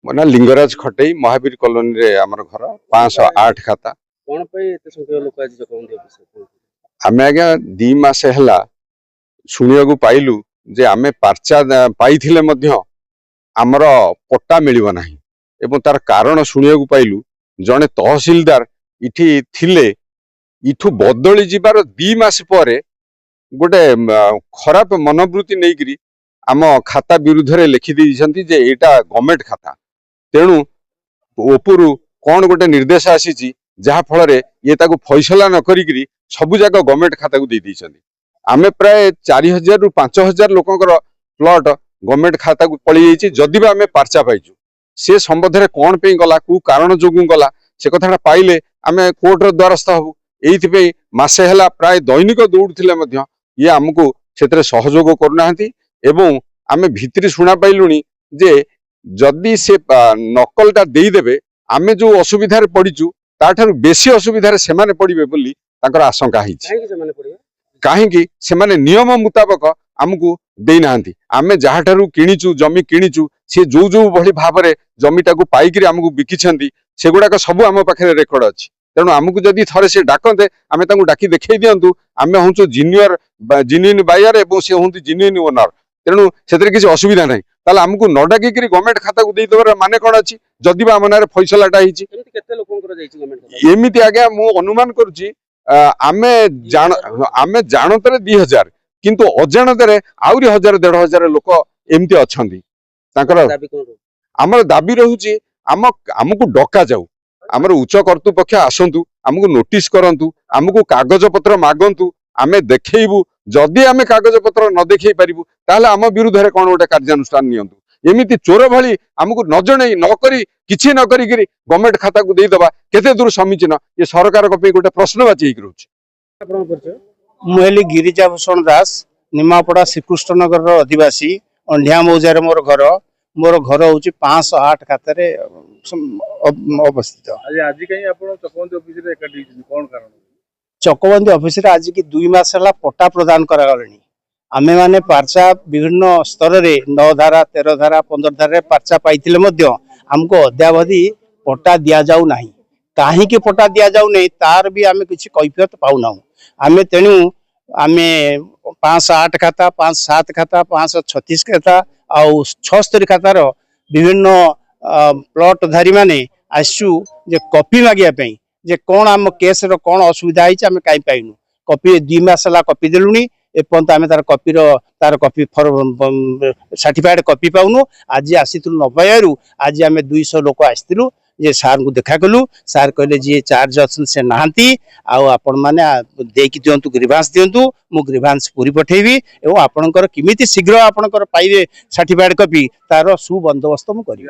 ମୋ ନା लिंगराज खटई महावीर कॉलोनी रे हमर घर 508 खाता। कौन पे एते संख्या लोक आज जकबंदी ऑफिस आमे आज्ञा 2 मास हैला सुनियागु पाइलु जे आमे पर्चा पाइथिले मध्य हमर पट्टा मिलिबो नाही एवं तार कारण सुनियागु पाइलु जने तहसीलदार इठी थिले इठु बदली जिबार 2 मास परे गोटे खराब मनोवृत्ति नैकरी आम खाता विरुद्ध रे लिखि दी जे एटा गवर्नमेंट खाता तेणु ओपुरु कौन गोटे निर्देश आसी जहा फल ये ताकू फैसला न करी सबु जाक गवर्नमेंट खाता को दे दी आमे प्राय 4000 रु 5000 लोकंकर प्लॉट गवर्नमेंट खाता को पड़ी जाइए जदि आमे पर्चा पाइचु से संबंध में कौन पे गला कु कारण जोगु गला से कथा पाइले आमे कोर्ट रो द्वारस्थ हबु एइथिपे मासे हला प्राय दैनिक दौड़थिले मध्य ये हमको क्षेत्र सहयोग करूनाहांती एवं आमे भितरी सुना पाइलुनी जे जदि से नकलटा देदेवे आमे जो असुविधार पड़ीचु ताठारु बेसी असुविधार सेमाने पड़िबे बोली तांकर आशंका हिची काहेकि सेमाने नियम मुताबक आमको देइनाहांती आमे जहाठारु किणीचु जमी किणीचु से जो जो भली भाबरे जमीटाकू पाइकरी आमको बिकिछंती सेगुडाक सब आम पाखे रेकर्ड अछि तेणु आमको जदि थरे से डाकंते आमे तांको डाकी देखै दियंतु आमे हुंचु जिन्युइन बायर एवं से हुंती जिन्युइन ओनर तेणु सेतरे किछि असुविधा नाही ताले हमको न डाकी गवर्नमेंट खाता को देइदबर माने कोन अछि जदि बा हमनारे फैसलाटा हिची केते लोकंकर जाईछि गवर्नमेंट खाता एमिति आज्ञा मु अनुमान करूची आमे जानतरे 2000 किंतु अजाणतरे आउरी 1000 1500 लोक एमिति अछंती तांकर हमर दाबी रहूची हमको डका जाऊ हमर उच्च कर्तृपक्ष आसंतु हमको नोटिस करंतु हमको कागज पत्र मागंतु आमे देखेइबु जदि आमे कागज पत्र न देखै परिबु ताले आम विरुद्ध रे कोन गोटे कार्यानुष्ठान नियंतु एमिति चोर भली हमको न जणै न करी किछि न करी गवर्नमेंट खाता को देई दबा केते दूर समीचीन ये सरकार को पे गोटे प्रश्नवाची हिक रहउछ आपन परिचय मुहेली गिरिजा भूषण दास निमापड़ा श्रीकृष्णनगर रो अधिवासी अंढिया मौजार मोर घर होची 508 खाता रे अवस्थित आज कहीं आपन चकबंदी ऑफिस रे एकाडी कोन कारण चकबंदी ऑफिस रे आज की 2 मास हला पट्टा प्रदान करा गलनी आमे माने पर्चा विभिन्न स्तर रे 9 धारा 13 धारा 15 धारा रे पर्चा पाइथिले मध्य हमको अद्यावधि पट्टा दिया जाऊ नाही काहे कि पट्टा दिया जाऊ नहीं तार भी आमे किछि कैफियत पाउ ना आमे तेनु आमे 508 खाता 57 खाता 536 खाता आउ 76 खाता रो विभिन्न प्लॉट धारी माने आसु जे कॉपी मागिया पई जे कोन आम केस रो कोन असुविधा हिच आमे काई पाइनु कॉपी 2 मास ला कॉपी देलुनी एपंत आमे तार कॉपी सर्टिफाइड कॉपी पाउनु आज आसीतु नपायारु आज आमे 200 लोक आस्तिलु जे सार को देखा कलु सार कहले जे चार्ज अछन से नाहंती आ आपण माने देकी दियंतु ग्रीवांस दियंतु मु ग्रीवांस पूरी पठेबी एवं आपणकर किमिति शीघ्र आपणकर पाइबे सर्टिफाइड कॉपी तार सुबंदोबस्त मु करियो।